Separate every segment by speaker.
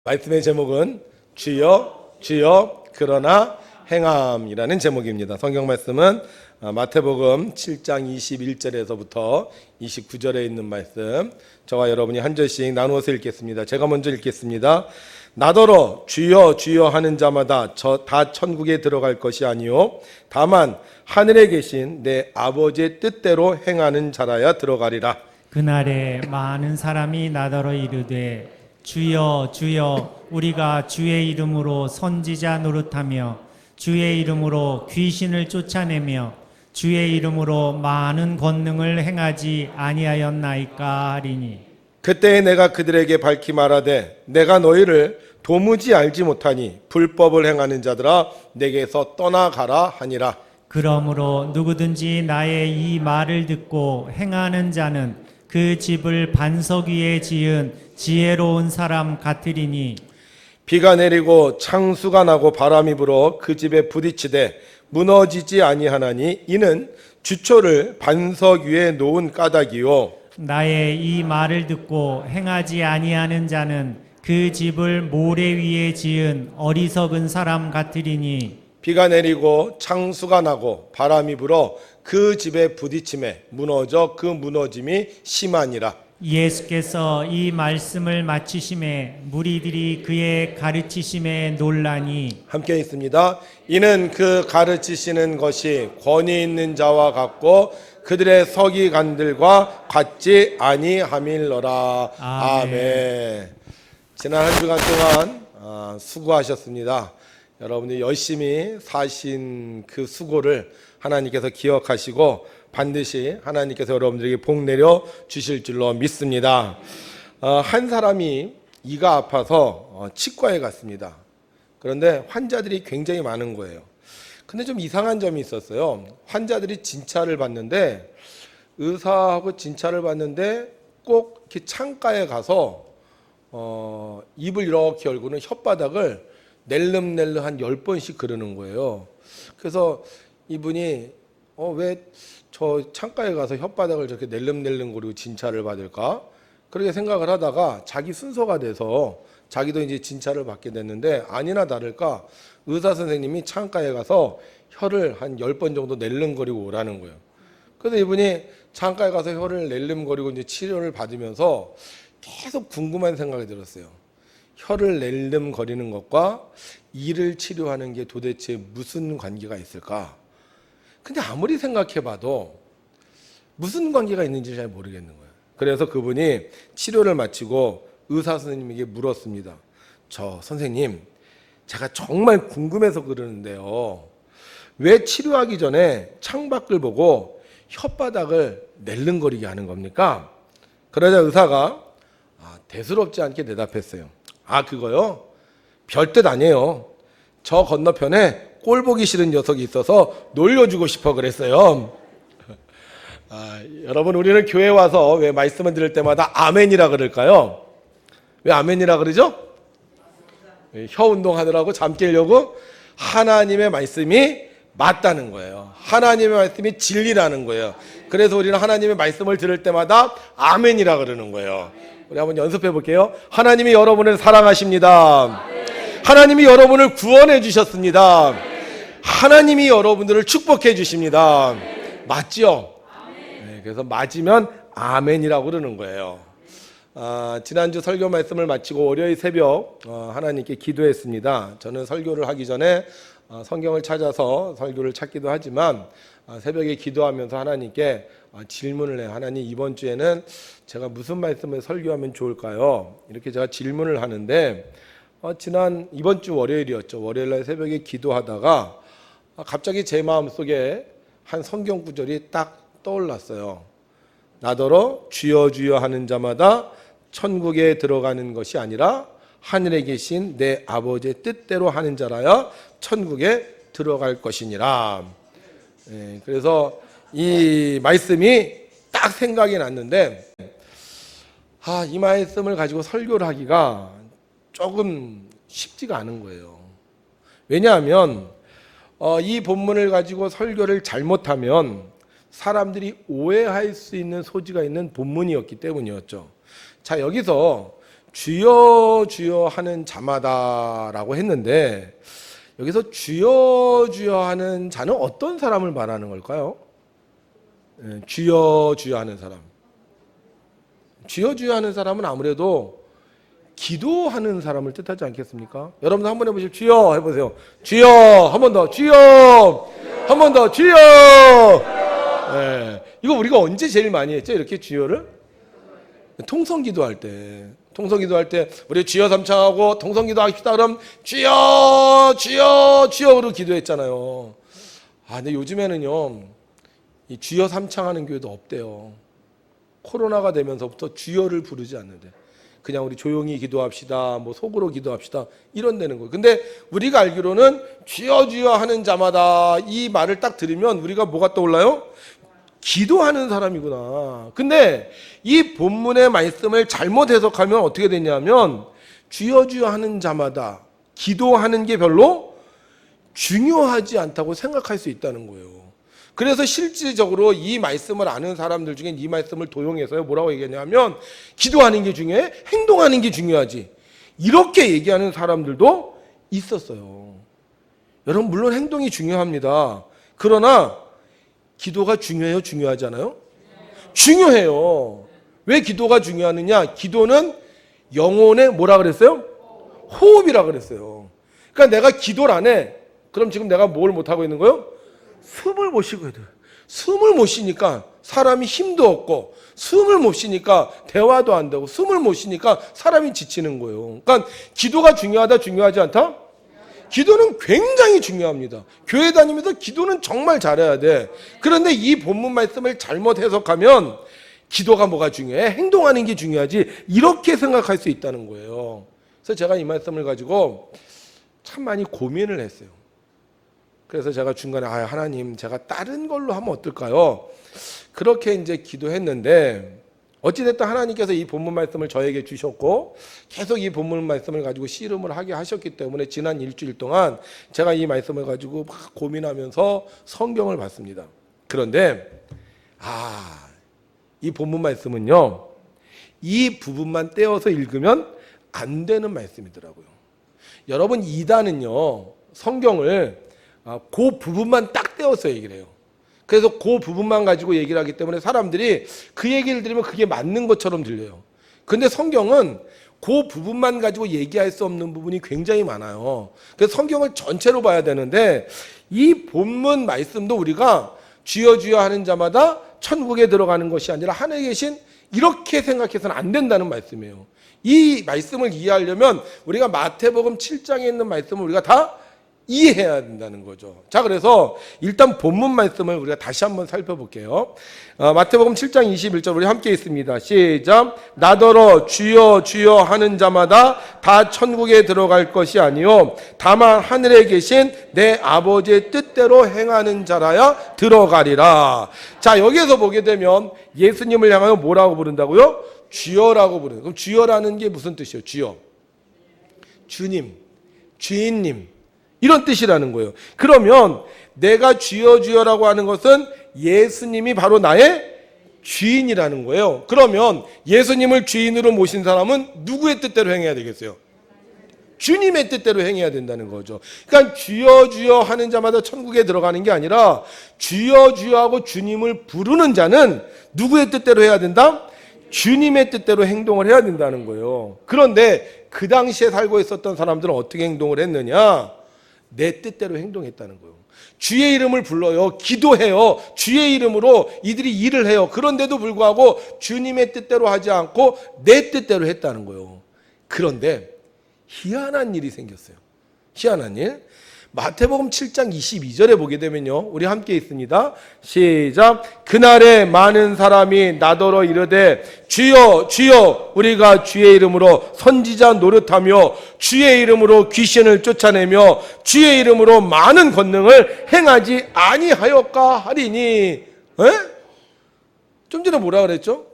Speaker 1: 말씀의 제목은 주여 주여 그러나 행함이라는 제목입니다. 성경 말씀은 마태복음 7장 21절에서부터 29절에 있는 말씀, 저와 여러분이 한 절씩 나누어서 읽겠습니다. 제가 먼저 읽겠습니다. 나더러 주여 주여 하는 자마다 다 천국에 들어갈 것이 아니요 다만 하늘에 계신 내 아버지의 뜻대로 행하는 자라야 들어가리라.
Speaker 2: 그날에 많은 사람이 나더러 이르되 주여 주여 우리가 주의 이름으로 선지자 노릇하며 주의 이름으로 귀신을 쫓아내며 주의 이름으로 많은 권능을 행하지 아니하였나이까 하리니
Speaker 1: 그때에 내가 그들에게 밝히 말하되 내가 너희를 도무지 알지 못하니 불법을 행하는 자들아 내게서 떠나가라 하니라.
Speaker 2: 그러므로 누구든지 나의 이 말을 듣고 행하는 자는 그 집을 반석 위에 지은 지혜로운 사람 같으리니
Speaker 1: 비가 내리고 창수가 나고 바람이 불어 그 집에 부딪히되 무너지지 아니하나니 이는 주초를 반석 위에 놓은 까닭이요
Speaker 2: 나의 이 말을 듣고 행하지 아니하는 자는 그 집을 모래 위에 지은 어리석은 사람 같으리니
Speaker 1: 비가 내리고 창수가 나고 바람이 불어 그 집에 부딪힘에 무너져 그 무너짐이 심하니라.
Speaker 2: 예수께서 이 말씀을 마치심에 무리들이 그의 가르치심에 놀라니
Speaker 1: 함께 있습니다. 이는 그 가르치시는 것이 권위 있는 자와 같고 그들의 서기관들과 같지 아니함일러라. 아멘. 지난 한 주간 동안 수고하셨습니다. 여러분이 열심히 사신 그 수고를 하나님께서 기억하시고 반드시 하나님께서 여러분들에게 복 내려 주실 줄로 믿습니다. 한 사람이 이가 아파서 치과에 갔습니다. 그런데 환자들이 굉장히 많은 거예요. 근데 좀 이상한 점이 있었어요. 환자들이 진찰을 받는데 의사하고 진찰을 받는데 꼭 이렇게 창가에 가서 입을 이렇게 열고는 혓바닥을 낼름낼름 한 10번씩 그러는 거예요. 그래서 이분이 왜 저 창가에 가서 혓바닥을 저렇게 낼름낼름 거리고 진찰을 받을까? 그렇게 생각을 하다가 자기 순서가 돼서 자기도 이제 진찰을 받게 됐는데 아니나 다를까 의사 선생님이 창가에 가서 혀를 한 10번 정도 낼름거리고 오라는 거예요. 그래서 이분이 창가에 가서 혀를 낼름거리고 이제 치료를 받으면서 계속 궁금한 생각이 들었어요. 혀를 낼름거리는 것과 이를 치료하는 게 도대체 무슨 관계가 있을까? 근데 아무리 생각해봐도 무슨 관계가 있는지 잘 모르겠는 거예요. 그래서 그분이 치료를 마치고 의사 선생님에게 물었습니다. 저 선생님, 제가 정말 궁금해서 그러는데요. 왜 치료하기 전에 창밖을 보고 혓바닥을 낼름거리게 하는 겁니까? 그러자 의사가 대수롭지 않게 대답했어요. 그거요? 별뜻 아니에요. 저 건너편에 꼴 보기 싫은 녀석이 있어서 놀려주고 싶어 그랬어요. 여러분, 우리는 교회 와서 왜 말씀을 들을 때마다 아멘이라 그럴까요? 왜 아멘이라 그러죠? 혀 운동하느라고 잠 깨려고 하나님의 말씀이 맞다는 거예요. 하나님의 말씀이 진리라는 거예요. 그래서 우리는 하나님의 말씀을 들을 때마다 아멘이라 그러는 거예요. 우리 한번 연습해 볼게요. 하나님이 여러분을 사랑하십니다. 하나님이 여러분을 구원해 주셨습니다. 하나님이 여러분들을 축복해 주십니다. 맞죠? 네, 그래서 맞으면 아멘이라고 그러는 거예요. 지난주 설교 말씀을 마치고 월요일 새벽 하나님께 기도했습니다. 저는 설교를 하기 전에 성경을 찾아서 설교를 찾기도 하지만 새벽에 기도하면서 하나님께 질문을 해요. 하나님, 이번 주에는 제가 무슨 말씀을 설교하면 좋을까요? 이렇게 제가 질문을 하는데 이번 주 월요일이었죠. 월요일날 새벽에 기도하다가 갑자기 제 마음속에 한 성경 구절이 딱 떠올랐어요. 나더러 주여 주여 하는 자마다 천국에 들어가는 것이 아니라 하늘에 계신 내 아버지의 뜻대로 하는 자라야 천국에 들어갈 것이니라. 네, 그래서 이 말씀이 딱 생각이 났는데 이 말씀을 가지고 설교를 하기가 조금 쉽지가 않은 거예요. 왜냐하면 이 본문을 가지고 설교를 잘못하면 사람들이 오해할 수 있는 소지가 있는 본문이었기 때문이었죠. 자, 여기서 주여 주여 하는 자마다라고 했는데 여기서 주여 주여 하는 자는 어떤 사람을 말하는 걸까요? 주여 주여 하는 사람. 주여 주여 하는 사람은 아무래도 기도하는 사람을 뜻하지 않겠습니까? 여러분 한번 해보시죠. 주여 해보세요. 주여 한 번 더. 주여 한 번 더. 주여. 네. 이거 우리가 언제 제일 많이 했죠? 이렇게 주여를? 통성기도할 때. 통성기도할 때 우리 주여 삼창하고 통성기도 합시다. 그럼 주여 주여 주여로 기도했잖아요. 근데 요즘에는요 이 주여 삼창하는 교회도 없대요. 코로나가 되면서부터 주여를 부르지 않는데 그냥 우리 조용히 기도합시다, 뭐 속으로 기도합시다 이런 되는 거예요. 근데 우리가 알기로는 주여 주여 하는 자마다 이 말을 딱 들으면 우리가 뭐가 떠올라요? 기도하는 사람이구나. 근데 이 본문의 말씀을 잘못 해석하면 어떻게 되냐면 주여 주여 하는 자마다 기도하는 게 별로 중요하지 않다고 생각할 수 있다는 거예요. 그래서 실질적으로 이 말씀을 아는 사람들 중에 이 말씀을 도용해서요 뭐라고 얘기하냐면 기도하는 게 중요해? 행동하는 게 중요하지. 이렇게 얘기하는 사람들도 있었어요. 여러분 물론 행동이 중요합니다. 그러나 기도가 중요해요? 중요하지 않아요? 중요해요. 왜 기도가 중요하느냐? 기도는 영혼의 뭐라 그랬어요? 호흡이라 그랬어요. 그러니까 내가 기도를 안 해. 그럼 지금 내가 뭘 못하고 있는 거예요? 숨을 못 쉬고 해야 돼요. 숨을 못 쉬니까 사람이 힘도 없고 숨을 못 쉬니까 대화도 안 되고 숨을 못 쉬니까 사람이 지치는 거예요. 그러니까 기도가 중요하다 중요하지 않다? 기도는 굉장히 중요합니다. 교회 다니면서 기도는 정말 잘해야 돼. 그런데 이 본문 말씀을 잘못 해석하면 기도가 뭐가 중요해? 행동하는 게 중요하지. 이렇게 생각할 수 있다는 거예요. 그래서 제가 이 말씀을 가지고 참 많이 고민을 했어요. 그래서 제가 중간에 하나님 제가 다른 걸로 하면 어떨까요? 그렇게 이제 기도했는데 어찌됐든 하나님께서 이 본문 말씀을 저에게 주셨고 계속 이 본문 말씀을 가지고 씨름을 하게 하셨기 때문에 지난 일주일 동안 제가 이 말씀을 가지고 막 고민하면서 성경을 봤습니다. 그런데 이 본문 말씀은요 이 부분만 떼어서 읽으면 안 되는 말씀이더라고요. 여러분 이단은요 성경을 그 부분만 딱 떼어서 얘기를 해요. 그래서 그 부분만 가지고 얘기를 하기 때문에 사람들이 그 얘기를 들으면 그게 맞는 것처럼 들려요. 근데 성경은 그 부분만 가지고 얘기할 수 없는 부분이 굉장히 많아요. 그래서 성경을 전체로 봐야 되는데 이 본문 말씀도 우리가 주여 주여 하는 자마다 천국에 들어가는 것이 아니라 하늘에 계신 이렇게 생각해서는 안 된다는 말씀이에요. 이 말씀을 이해하려면 우리가 마태복음 7장에 있는 말씀을 우리가 다 이해해야 된다는 거죠. 자, 그래서 일단 본문 말씀을 우리가 다시 한번 살펴볼게요. 마태복음 7장 21절 우리 함께 있습니다. 시작. 나더러 주여 주여 하는 자마다 다 천국에 들어갈 것이 아니요 다만 하늘에 계신 내 아버지의 뜻대로 행하는 자라야 들어가리라. 자, 여기에서 보게 되면 예수님을 향하여 뭐라고 부른다고요? 주여라고 부르는. 그럼 주여라는 게 무슨 뜻이에요? 주여. 주님, 주인님. 이런 뜻이라는 거예요. 그러면 내가 주여 주여라고 하는 것은 예수님이 바로 나의 주인이라는 거예요. 그러면 예수님을 주인으로 모신 사람은 누구의 뜻대로 행해야 되겠어요? 주님의 뜻대로 행해야 된다는 거죠. 그러니까 주여 주여 하는 자마다 천국에 들어가는 게 아니라 주여 주여 하고 주님을 부르는 자는 누구의 뜻대로 해야 된다? 주님의 뜻대로 행동을 해야 된다는 거예요. 그런데 그 당시에 살고 있었던 사람들은 어떻게 행동을 했느냐? 내 뜻대로 행동했다는 거예요. 주의 이름을 불러요. 기도해요. 주의 이름으로 이들이 일을 해요. 그런데도 불구하고 주님의 뜻대로 하지 않고 내 뜻대로 했다는 거예요. 그런데 희한한 일이 생겼어요. 희한한 일. 마태복음 7장 22절에 보게 되면요. 우리 함께 있습니다. 시작. 그날에 많은 사람이 나더러 이르되 주여 주여 우리가 주의 이름으로 선지자 노릇하며 주의 이름으로 귀신을 쫓아내며 주의 이름으로 많은 권능을 행하지 아니하였까 하리니. 좀 전에 뭐라 그랬죠?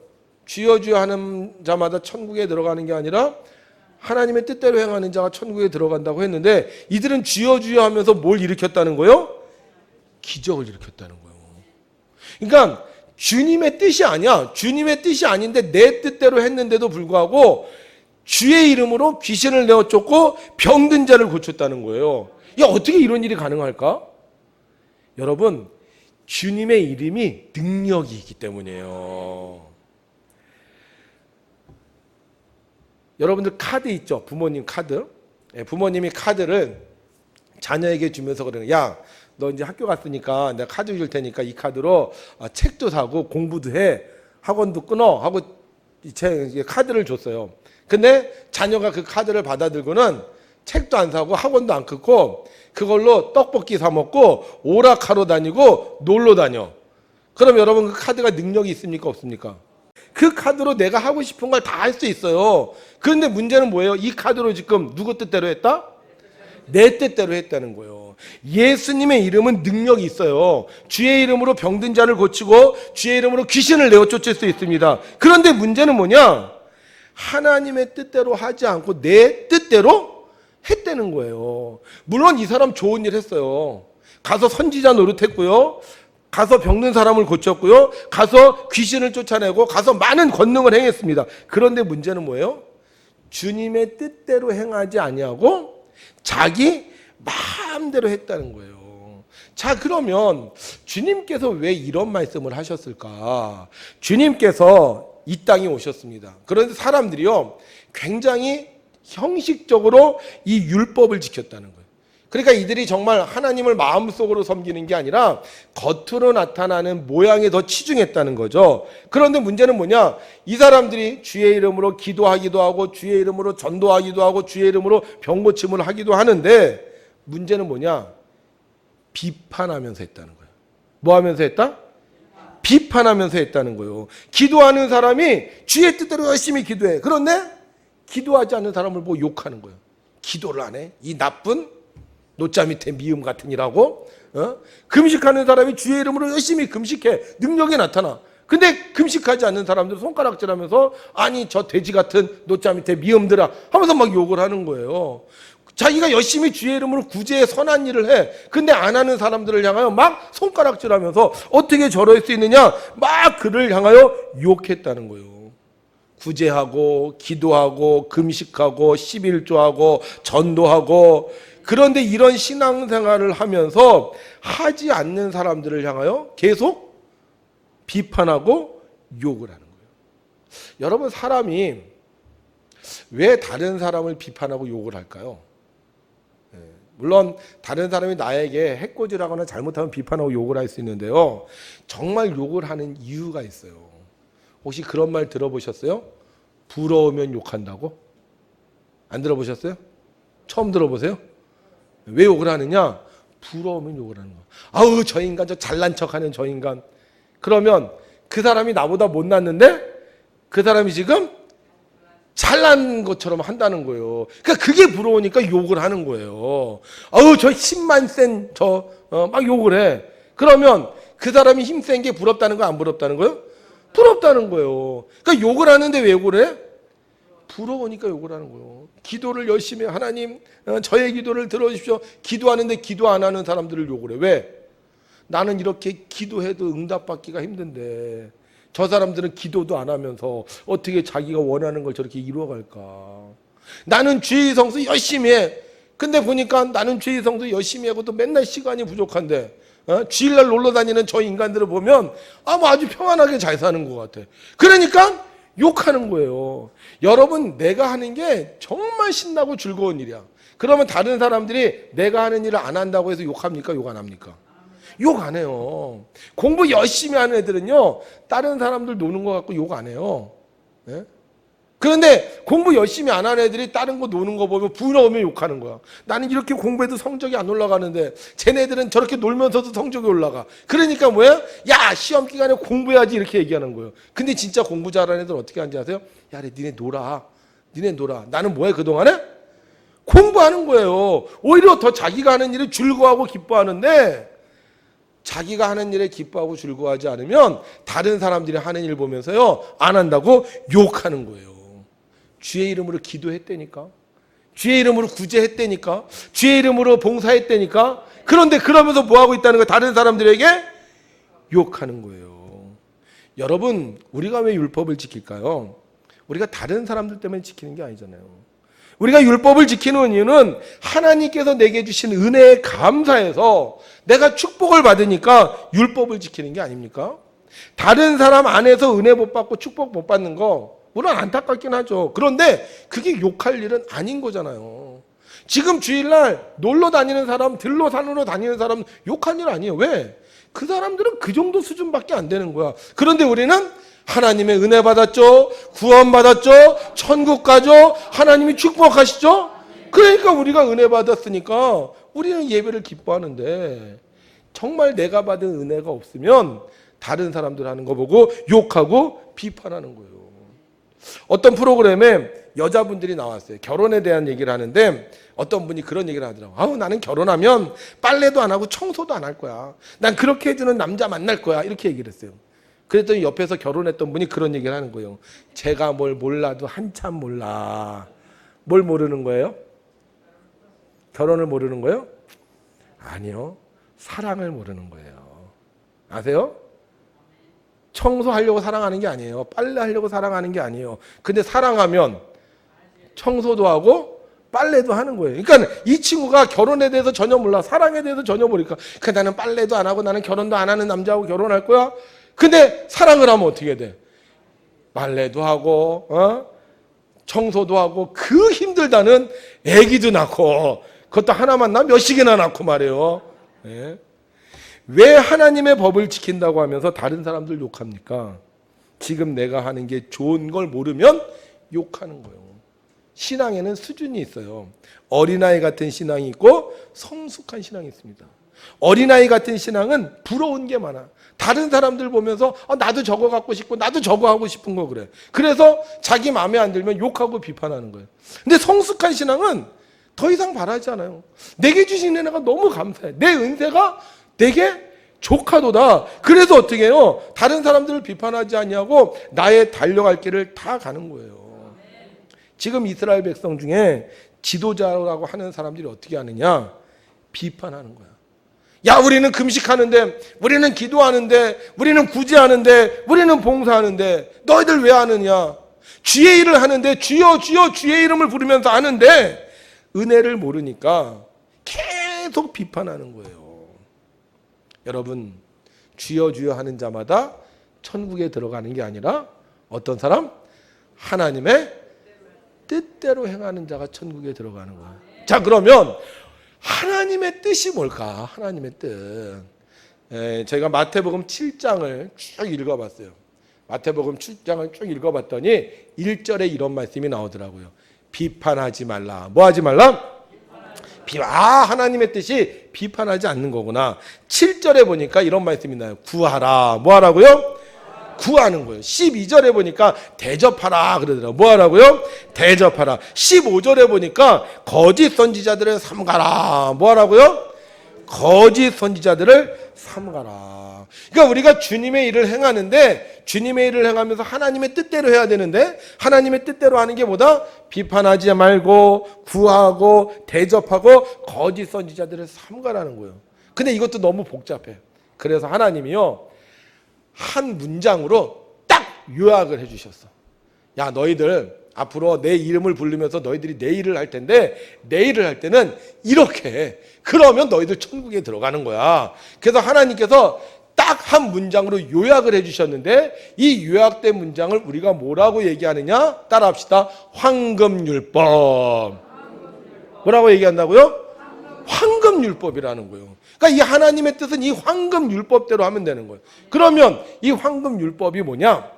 Speaker 1: 주여 주여 하는 자마다 천국에 들어가는 게 아니라 하나님의 뜻대로 행하는 자가 천국에 들어간다고 했는데 이들은 주여 주여 하면서 뭘 일으켰다는 거예요? 기적을 일으켰다는 거예요. 그러니까 주님의 뜻이 아니야. 주님의 뜻이 아닌데 내 뜻대로 했는데도 불구하고 주의 이름으로 귀신을 내어 쫓고 병든 자를 고쳤다는 거예요. 야, 어떻게 이런 일이 가능할까? 여러분, 주님의 이름이 능력이 있기 때문이에요. 여러분들 카드 있죠? 부모님 카드. 부모님이 카드를 자녀에게 주면서 그러는 거예요. 야, 너 이제 학교 갔으니까 내가 카드 줄 테니까 이 카드로 책도 사고 공부도 해. 학원도 끊어. 하고 제 카드를 줬어요. 근데 자녀가 그 카드를 받아들고는 책도 안 사고 학원도 안 끊고 그걸로 떡볶이 사 먹고 오락하러 다니고 놀러 다녀. 그럼 여러분 그 카드가 능력이 있습니까? 없습니까? 그 카드로 내가 하고 싶은 걸 다 할 수 있어요. 그런데 문제는 뭐예요? 이 카드로 지금 누구 뜻대로 했다? 내 뜻대로 했다는 거예요. 예수님의 이름은 능력이 있어요. 주의 이름으로 병든 자를 고치고 주의 이름으로 귀신을 내어 쫓을 수 있습니다. 그런데 문제는 뭐냐? 하나님의 뜻대로 하지 않고 내 뜻대로 했다는 거예요. 물론 이 사람 좋은 일 했어요. 가서 선지자 노릇했고요. 가서 병든 사람을 고쳤고요. 가서 귀신을 쫓아내고 가서 많은 권능을 행했습니다. 그런데 문제는 뭐예요? 주님의 뜻대로 행하지 아니하고 자기 마음대로 했다는 거예요. 자, 그러면 주님께서 왜 이런 말씀을 하셨을까? 주님께서 이 땅에 오셨습니다. 그런데 사람들이요, 굉장히 형식적으로 이 율법을 지켰다는 거예요. 그러니까 이들이 정말 하나님을 마음속으로 섬기는 게 아니라 겉으로 나타나는 모양에 더 치중했다는 거죠. 그런데 문제는 뭐냐? 이 사람들이 주의 이름으로 기도하기도 하고 주의 이름으로 전도하기도 하고 주의 이름으로 병고침을 하기도 하는데 문제는 뭐냐? 비판하면서 했다는 거예요. 뭐 하면서 했다? 비판하면서 했다는 거예요. 기도하는 사람이 주의 뜻대로 열심히 기도해. 그런데 기도하지 않는 사람을 보고 욕하는 거예요. 기도를 안 해? 이 나쁜 노자 밑에 미음 같은 이라고. 금식하는 사람이 주의 이름으로 열심히 금식해. 능력이 나타나. 근데 금식하지 않는 사람들 손가락질하면서 아니 저 돼지 같은 노자 밑에 미음들아 하면서 막 욕을 하는 거예요. 자기가 열심히 주의 이름으로 구제에 선한 일을 해. 근데 안 하는 사람들을 향하여 막 손가락질하면서 어떻게 저럴 수 있느냐 막 그를 향하여 욕했다는 거예요. 구제하고 기도하고 금식하고 11조하고 전도하고. 그런데 이런 신앙생활을 하면서 하지 않는 사람들을 향하여 계속 비판하고 욕을 하는 거예요. 여러분, 사람이 왜 다른 사람을 비판하고 욕을 할까요? 물론 다른 사람이 나에게 해코지라거나 잘못하면 비판하고 욕을 할 수 있는데요, 정말 욕을 하는 이유가 있어요. 혹시 그런 말 들어보셨어요? 부러우면 욕한다고? 안 들어보셨어요? 처음 들어보세요? 왜 욕을 하느냐? 부러우면 욕을 하는 거야. 아우, 저 인간, 저 잘난 척하는 저 인간. 그러면 그 사람이 나보다 못났는데 그 사람이 지금 잘난 것처럼 한다는 거예요. 그러니까 그게 부러우니까 욕을 하는 거예요. 아우, 저 힘만 센 막 욕을 해. 그러면 그 사람이 힘센 게 부럽다는 거 안 부럽다는 거예요? 부럽다는 거예요. 그러니까 욕을 하는데 왜 욕을 해? 부러우니까 욕을 하는 거예요. 기도를 열심히 해. 하나님, 저의 기도를 들어주십시오. 기도하는데 기도 안 하는 사람들을 욕을 해. 왜? 나는 이렇게 기도해도 응답받기가 힘든데 저 사람들은 기도도 안 하면서 어떻게 자기가 원하는 걸 저렇게 이루어갈까? 나는 주의 성수 열심히 해. 근데 보니까 나는 주의 성수 열심히 하고 또 맨날 시간이 부족한데 주일날 놀러 다니는 저 인간들을 보면 아주 평안하게 잘 사는 것 같아. 그러니까 욕하는 거예요. 여러분, 내가 하는 게 정말 신나고 즐거운 일이야. 그러면 다른 사람들이 내가 하는 일을 안 한다고 해서 욕합니까? 욕 안 합니까? 욕 안 해요. 공부 열심히 하는 애들은요, 다른 사람들 노는 거 갖고 욕 안 해요. 네? 그런데 공부 열심히 안 하는 애들이 다른 거 노는 거 보면 부러우면 욕하는 거야. 나는 이렇게 공부해도 성적이 안 올라가는데 쟤네들은 저렇게 놀면서도 성적이 올라가. 그러니까 뭐야? 야, 시험 기간에 공부해야지 이렇게 얘기하는 거예요. 근데 진짜 공부 잘하는 애들은 어떻게 하는지 아세요? 야, 니네 놀아. 니네 놀아. 나는 뭐해 그동안에? 공부하는 거예요. 오히려 더 자기가 하는 일을 즐거워하고 기뻐하는데 자기가 하는 일에 기뻐하고 즐거워하지 않으면 다른 사람들이 하는 일 보면서요, 안 한다고 욕하는 거예요. 주의 이름으로 기도했다니까, 주의 이름으로 구제했다니까, 주의 이름으로 봉사했다니까. 그런데 그러면서 뭐하고 있다는 거예요? 다른 사람들에게 욕하는 거예요. 여러분, 우리가 왜 율법을 지킬까요? 우리가 다른 사람들 때문에 지키는 게 아니잖아요. 우리가 율법을 지키는 이유는 하나님께서 내게 주신 은혜에 감사해서 내가 축복을 받으니까 율법을 지키는 게 아닙니까? 다른 사람 안에서 은혜 못 받고 축복 못 받는 거 물론 안타깝긴 하죠. 그런데 그게 욕할 일은 아닌 거잖아요. 지금 주일날 놀러 다니는 사람, 들로 산으로 다니는 사람 욕할 일 아니에요. 왜? 그 사람들은 그 정도 수준밖에 안 되는 거야. 그런데 우리는 하나님의 은혜 받았죠. 구원 받았죠. 천국 가죠. 하나님이 축복하시죠. 그러니까 우리가 은혜 받았으니까 우리는 예배를 기뻐하는데 정말 내가 받은 은혜가 없으면 다른 사람들 하는 거 보고 욕하고 비판하는 거예요. 어떤 프로그램에 여자분들이 나왔어요. 결혼에 대한 얘기를 하는데 어떤 분이 그런 얘기를 하더라고요. 나는 결혼하면 빨래도 안 하고 청소도 안 할 거야. 난 그렇게 해주는 남자 만날 거야. 이렇게 얘기를 했어요. 그랬더니 옆에서 결혼했던 분이 그런 얘기를 하는 거예요. 제가 뭘 몰라도 한참 몰라. 뭘 모르는 거예요? 결혼을 모르는 거예요? 아니요. 사랑을 모르는 거예요. 아세요? 청소하려고 사랑하는 게 아니에요. 빨래하려고 사랑하는 게 아니에요. 근데 사랑하면 청소도 하고 빨래도 하는 거예요. 그러니까 이 친구가 결혼에 대해서 전혀 몰라. 사랑에 대해서 전혀 모르니까 나는 빨래도 안 하고 나는 결혼도 안 하는 남자하고 결혼할 거야. 근데 사랑을 하면 어떻게 돼? 빨래도 하고 청소도 하고 그 힘들다는 아기도 낳고 그것도 하나만 낳아 몇씩이나 낳고 말이에요. 네. 왜 하나님의 법을 지킨다고 하면서 다른 사람들 욕합니까? 지금 내가 하는 게 좋은 걸 모르면 욕하는 거예요. 신앙에는 수준이 있어요. 어린아이 같은 신앙이 있고 성숙한 신앙이 있습니다. 어린아이 같은 신앙은 부러운 게 많아. 다른 사람들 보면서 나도 저거 갖고 싶고 나도 저거 하고 싶은 거 그래. 그래서 자기 마음에 안 들면 욕하고 비판하는 거예요. 근데 성숙한 신앙은 더 이상 바라지 않아요. 내게 주신 은혜가 너무 감사해. 내 은혜가 내게 조카도다. 그래서 어떻게 해요? 다른 사람들을 비판하지 아니하고 나의 달려갈 길을 다 가는 거예요. 지금 이스라엘 백성 중에 지도자라고 하는 사람들이 어떻게 하느냐? 비판하는 거야. 야, 우리는 금식하는데, 우리는 기도하는데, 우리는 구제하는데, 우리는 봉사하는데 너희들 왜 하느냐? 주의 일을 하는데 주여 주여 주의 이름을 부르면서 하는데 은혜를 모르니까 계속 비판하는 거예요. 여러분, 주여 주여 하는 자마다 천국에 들어가는 게 아니라 어떤 사람? 하나님의 뜻대로 행하는 자가 천국에 들어가는 거예요. 자, 그러면 하나님의 뜻이 뭘까? 하나님의 뜻. 저희가 마태복음 7장을 쭉 읽어봤어요. 마태복음 7장을 쭉 읽어봤더니 1절에 이런 말씀이 나오더라고요. 비판하지 말라. 뭐 하지 말라? 하나님의 뜻이 비판하지 않는 거구나. 7절에 보니까 이런 말씀이 나요. 구하라. 뭐 하라고요? 구하는 거예요. 12절에 보니까 대접하라 그러더라고요. 뭐 하라고요? 대접하라. 15절에 보니까 거짓 선지자들을 삼가라. 뭐 하라고요? 거짓 선지자들을 삼가라. 그러니까 우리가 주님의 일을 행하는데 주님의 일을 행하면서 하나님의 뜻대로 해야 되는데 하나님의 뜻대로 하는 게 뭐다? 비판하지 말고 구하고 대접하고 거짓 선지자들을 삼가라는 거예요. 근데 이것도 너무 복잡해. 그래서 하나님이요 한 문장으로 딱 요약을 해주셨어. 야, 너희들 앞으로 내 이름을 부르면서 너희들이 내 일을 할 텐데 내 일을 할 때는 이렇게 해. 그러면 너희들 천국에 들어가는 거야. 그래서 하나님께서 딱 한 문장으로 요약을 해주셨는데 이 요약된 문장을 우리가 뭐라고 얘기하느냐? 따라합시다. 황금율법. 뭐라고 얘기한다고요? 황금율법이라는 거예요. 그러니까 이 하나님의 뜻은 이 황금율법대로 하면 되는 거예요. 그러면 이 황금율법이 뭐냐?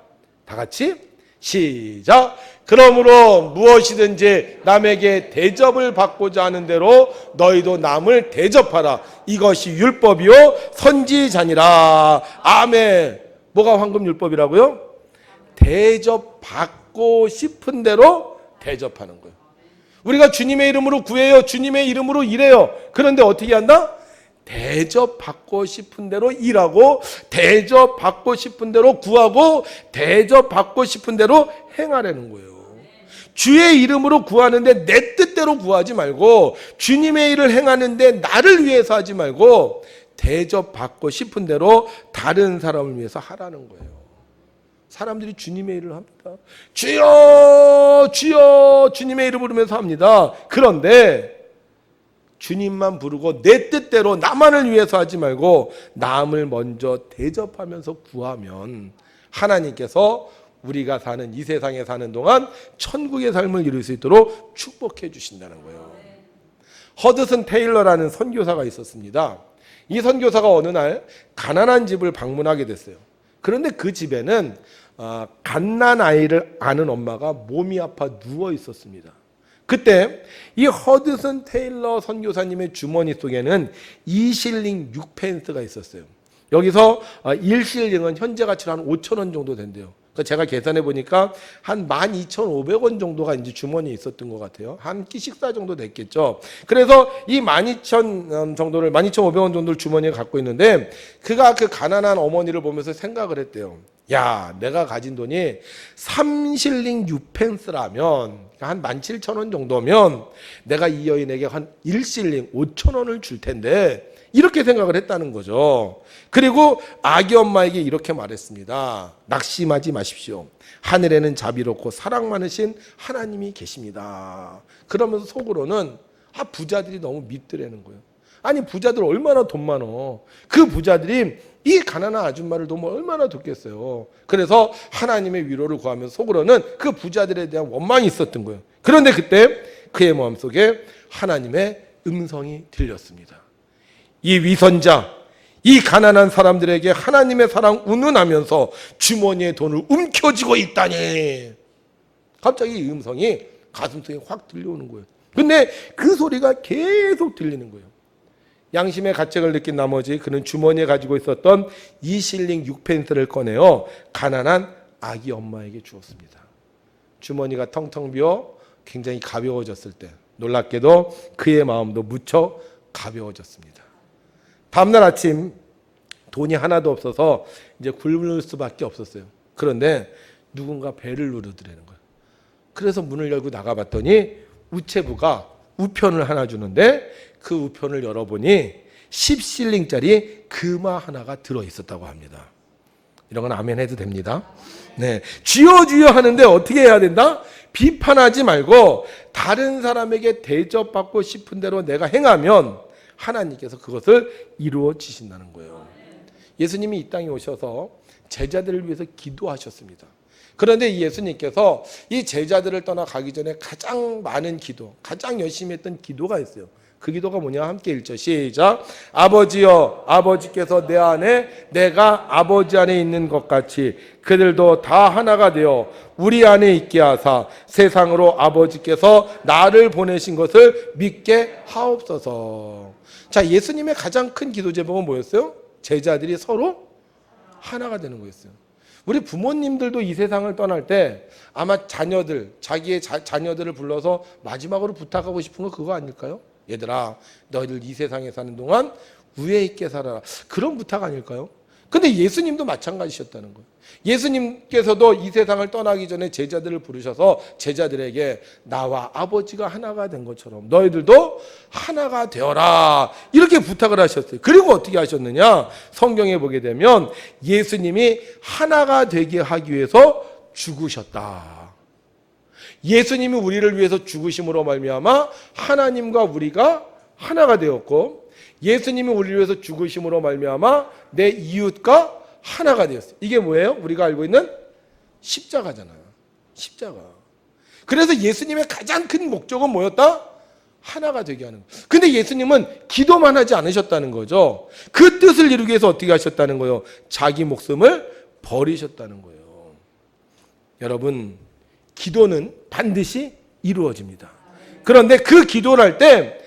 Speaker 1: 다 같이 시작. 그러므로 무엇이든지 남에게 대접을 받고자 하는 대로 너희도 남을 대접하라. 이것이 율법이요 선지자니라. 아멘. 뭐가 황금율법이라고요? 대접받고 싶은 대로 대접하는 거예요. 우리가 주님의 이름으로 구해요. 주님의 이름으로 일해요. 그런데 어떻게 한다? 대접받고 싶은 대로 일하고 대접받고 싶은 대로 구하고 대접받고 싶은 대로 행하라는 거예요. 주의 이름으로 구하는데 내 뜻대로 구하지 말고 주님의 일을 행하는데 나를 위해서 하지 말고 대접받고 싶은 대로 다른 사람을 위해서 하라는 거예요. 사람들이 주님의 일을 합니다. 주여 주여 주님의 이름을 부르면서 합니다. 그런데 주님만 부르고 내 뜻대로 나만을 위해서 하지 말고 남을 먼저 대접하면서 구하면 하나님께서 우리가 사는 이 세상에 사는 동안 천국의 삶을 이룰 수 있도록 축복해 주신다는 거예요. 허드슨 테일러라는 선교사가 있었습니다. 이 선교사가 어느 날 가난한 집을 방문하게 됐어요. 그런데 그 집에는 갓난 아이를 아는 엄마가 몸이 아파 누워 있었습니다. 그때 이 허드슨 테일러 선교사님의 주머니 속에는 2실링 6펜스가 있었어요. 여기서 1실링은 현재 가치로 한 5,000원 정도 된대요. 그러니까 제가 계산해 보니까 한 12,500원 정도가 이제 주머니에 있었던 것 같아요. 한 끼 식사 정도 됐겠죠. 그래서 이 12,000 정도를 12,500원 정도를 주머니에 갖고 있는데 그가 그 가난한 어머니를 보면서 생각을 했대요. 야, 내가 가진 돈이 3실링 6펜스라면 한 17,000원 정도면 내가 이 여인에게 한 1실링 5,000원을 줄 텐데 이렇게 생각을 했다는 거죠. 그리고 아기 엄마에게 이렇게 말했습니다. 낙심하지 마십시오. 하늘에는 자비롭고 사랑 많으신 하나님이 계십니다. 그러면서 속으로는 부자들이 너무 밉더라는 거예요. 아니 부자들 얼마나 돈 많어. 그 부자들이 이 가난한 아줌마를 도면 얼마나 돕겠어요. 그래서 하나님의 위로를 구하면서 속으로는 그 부자들에 대한 원망이 있었던 거예요. 그런데 그때 그의 마음속에 하나님의 음성이 들렸습니다. 이 위선자, 이 가난한 사람들에게 하나님의 사랑 운운하면서 주머니에 돈을 움켜쥐고 있다니. 갑자기 이 음성이 가슴속에 확 들려오는 거예요. 근데 그 소리가 계속 들리는 거예요. 양심의 가책을 느낀 나머지 그는 주머니에 가지고 있었던 2실링 6펜스를 꺼내어 가난한 아기 엄마에게 주었습니다. 주머니가 텅텅 비어 굉장히 가벼워졌을 때 놀랍게도 그의 마음도 무척 가벼워졌습니다. 다음날 아침 돈이 하나도 없어서 이제 굶을 수밖에 없었어요. 그런데 누군가 배를 누르더라는 거예요. 그래서 문을 열고 나가봤더니 우체부가 우편을 하나 주는데 그 우편을 열어보니 10실링짜리 금화 하나가 들어있었다고 합니다. 이런 건 아멘 해도 됩니다. 네, 주여 주여 하는데 어떻게 해야 된다? 비판하지 말고 다른 사람에게 대접받고 싶은 대로 내가 행하면 하나님께서 그것을 이루어 주신다는 거예요. 예수님이 이 땅에 오셔서 제자들을 위해서 기도하셨습니다. 그런데 이 예수님께서 이 제자들을 떠나 가기 전에 가장 많은 기도, 가장 열심히 했던 기도가 있어요. 그 기도가 뭐냐? 함께 읽죠. 시작. 아버지여, 아버지께서 내 안에 내가 아버지 안에 있는 것 같이 그들도 다 하나가 되어 우리 안에 있게 하사 세상으로 아버지께서 나를 보내신 것을 믿게 하옵소서. 자, 예수님의 가장 큰 기도 제목은 뭐였어요? 제자들이 서로 하나가 되는 거였어요. 우리 부모님들도 이 세상을 떠날 때 아마 자녀들, 자기의 자녀들을 불러서 마지막으로 부탁하고 싶은 거 그거 아닐까요? 얘들아, 너희들 이 세상에 사는 동안 우애 있게 살아라. 그런 부탁 아닐까요? 근데 예수님도 마찬가지셨다는 거예요. 예수님께서도 이 세상을 떠나기 전에 제자들을 부르셔서 제자들에게 나와 아버지가 하나가 된 것처럼 너희들도 하나가 되어라. 이렇게 부탁을 하셨어요. 그리고 어떻게 하셨느냐? 성경에 보게 되면 예수님이 하나가 되게 하기 위해서 죽으셨다. 예수님이 우리를 위해서 죽으심으로 말미암아 하나님과 우리가 하나가 되었고 예수님이 우리를 위해서 죽으심으로 말미암아 내 이웃과 하나가 되었어요. 이게 뭐예요? 우리가 알고 있는 십자가잖아요. 십자가. 그래서 예수님의 가장 큰 목적은 뭐였다? 하나가 되게 하는 거예요. 근데 예수님은 기도만 하지 않으셨다는 거죠. 그 뜻을 이루기 위해서 어떻게 하셨다는 거예요? 자기 목숨을 버리셨다는 거예요. 여러분, 기도는 반드시 이루어집니다. 그런데 그 기도를 할 때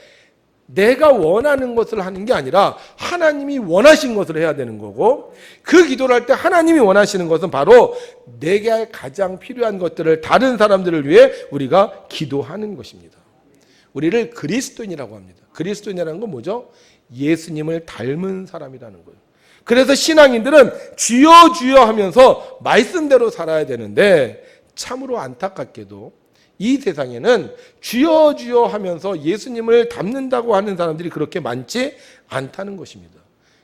Speaker 1: 내가 원하는 것을 하는 게 아니라 하나님이 원하신 것을 해야 되는 거고 그 기도를 할 때 하나님이 원하시는 것은 바로 내게 가장 필요한 것들을 다른 사람들을 위해 우리가 기도하는 것입니다. 우리를 그리스도인이라고 합니다. 그리스도인이라는 건 뭐죠? 예수님을 닮은 사람이라는 거예요. 그래서 신앙인들은 주여 주여 하면서 말씀대로 살아야 되는데 참으로 안타깝게도 이 세상에는 주여 주여 하면서 예수님을 닮는다고 하는 사람들이 그렇게 많지 않다는 것입니다.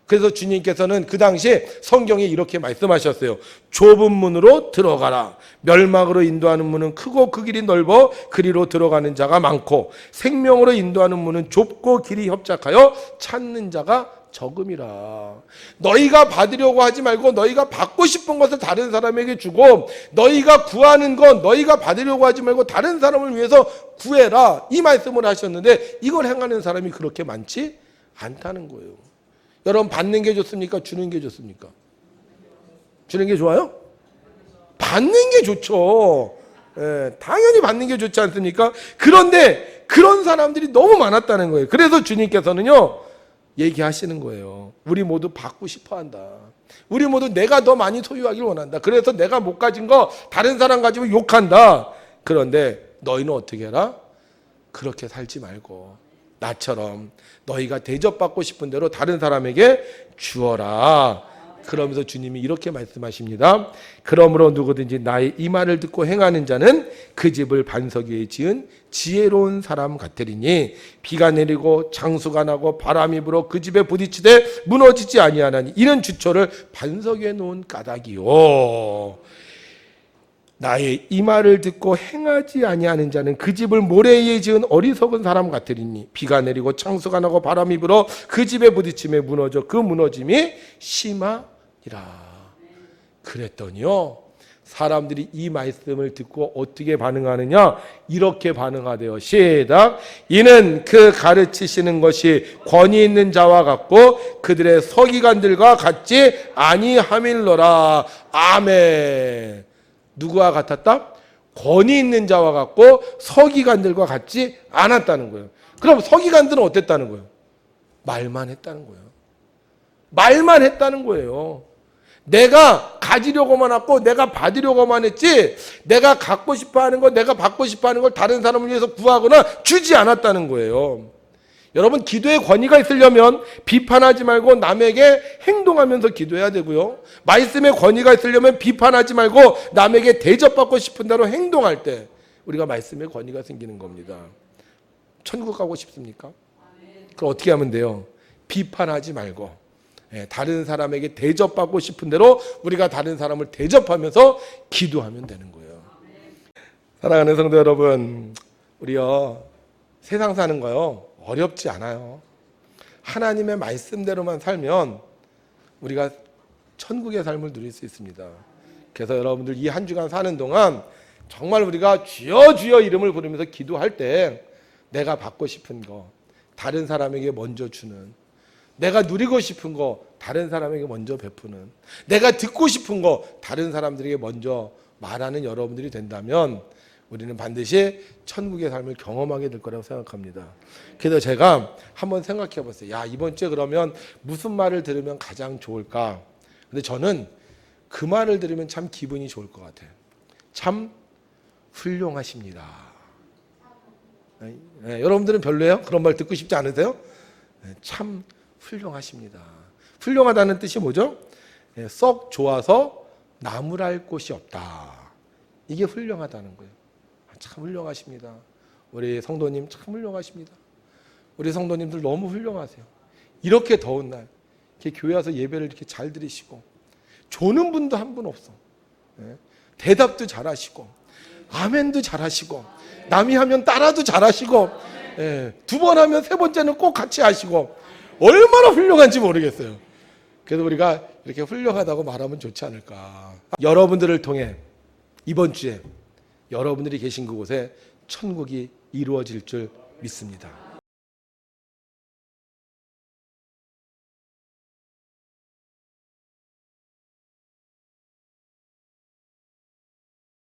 Speaker 1: 그래서 주님께서는 그 당시에 성경에 이렇게 말씀하셨어요. 좁은 문으로 들어가라. 멸망으로 인도하는 문은 크고 그 길이 넓어 그리로 들어가는 자가 많고 생명으로 인도하는 문은 좁고 길이 협착하여 찾는 자가 적음이라. 너희가 받으려고 하지 말고 너희가 받고 싶은 것을 다른 사람에게 주고 너희가 구하는 건 너희가 받으려고 하지 말고 다른 사람을 위해서 구해라. 이 말씀을 하셨는데 이걸 행하는 사람이 그렇게 많지 않다는 거예요. 여러분, 받는 게 좋습니까? 주는 게 좋습니까? 주는 게 좋아요? 받는 게 좋죠. 당연히 받는 게 좋지 않습니까? 그런데 그런 사람들이 너무 많았다는 거예요. 그래서 주님께서는요 얘기하시는 거예요. 우리 모두 받고 싶어 한다. 우리 모두 내가 더 많이 소유하길 원한다. 그래서 내가 못 가진 거 다른 사람 가지고 욕한다. 그런데 너희는 어떻게 해라? 그렇게 살지 말고 나처럼 너희가 대접받고 싶은 대로 다른 사람에게 주어라. 그러면서 주님이 이렇게 말씀하십니다. 그러므로 누구든지 나의 이 말을 듣고 행하는 자는 그 집을 반석 위에 지은 지혜로운 사람 같으리니 비가 내리고 장수가 나고 바람이 불어 그 집에 부딪히되 무너지지 아니하나니 이는 주초를 반석 위에 놓은 까닭이요. 나의 이 말을 듣고 행하지 아니하는 자는 그 집을 모래 위에 지은 어리석은 사람 같으리니 비가 내리고 창수가 나고 바람이 불어 그 집에 부딪힘에 무너져 그 무너짐이 심하니라. 그랬더니요 사람들이 이 말씀을 듣고 어떻게 반응하느냐? 이렇게 반응하대요. 시작. 이는 그 가르치시는 것이 권위 있는 자와 같고 그들의 서기관들과 같지 아니함일러라. 아멘. 누구와 같았다? 권위 있는 자와 같고 서기관들과 같지 않았다는 거예요. 그럼 서기관들은 어땠다는 거예요? 말만 했다는 거예요. 말만 했다는 거예요. 내가 가지려고만 했고 내가 받으려고만 했지 내가 갖고 싶어하는 거 내가 받고 싶어하는 걸 다른 사람을 위해서 구하거나 주지 않았다는 거예요. 여러분, 기도의 권위가 있으려면 비판하지 말고 남에게 행동하면서 기도해야 되고요. 말씀의 권위가 있으려면 비판하지 말고 남에게 대접받고 싶은 대로 행동할 때 우리가 말씀의 권위가 생기는 겁니다. 천국 가고 싶습니까? 그럼 어떻게 하면 돼요? 비판하지 말고 다른 사람에게 대접받고 싶은 대로 우리가 다른 사람을 대접하면서 기도하면 되는 거예요. 사랑하는 성도 여러분, 우리요 세상 사는 거요 어렵지 않아요. 하나님의 말씀대로만 살면 우리가 천국의 삶을 누릴 수 있습니다. 그래서 여러분들 이 한 주간 사는 동안 정말 우리가 주여 주여 이름을 부르면서 기도할 때 내가 받고 싶은 거 다른 사람에게 먼저 주는, 내가 누리고 싶은 거 다른 사람에게 먼저 베푸는, 내가 듣고 싶은 거 다른 사람들에게 먼저 말하는 여러분들이 된다면 우리는 반드시 천국의 삶을 경험하게 될 거라고 생각합니다. 그래서 제가 한번 생각해 봤어요. 야, 이번 주에 그러면 무슨 말을 들으면 가장 좋을까? 근데 저는 그 말을 들으면 참 기분이 좋을 것 같아요. 참 훌륭하십니다. 여러분들은 별로예요? 그런 말 듣고 싶지 않으세요? 참 훌륭하십니다. 훌륭하다는 뜻이 뭐죠? 썩 좋아서 나무랄 곳이 없다. 이게 훌륭하다는 거예요. 참 훌륭하십니다. 우리 성도님 참 훌륭하십니다. 우리 성도님들 너무 훌륭하세요. 이렇게 더운 날 이렇게 교회 와서 예배를 이렇게 잘 들으시고 조는 분도 한 분 없어. 대답도 잘하시고 아멘도 잘하시고 남이 하면 따라도 잘하시고 두 번 하면 세 번째는 꼭 같이 하시고 얼마나 훌륭한지 모르겠어요. 그래서 우리가 이렇게 훌륭하다고 말하면 좋지 않을까. 여러분들을 통해 이번 주에 여러분들이 계신 그곳에 천국이 이루어질 줄 믿습니다.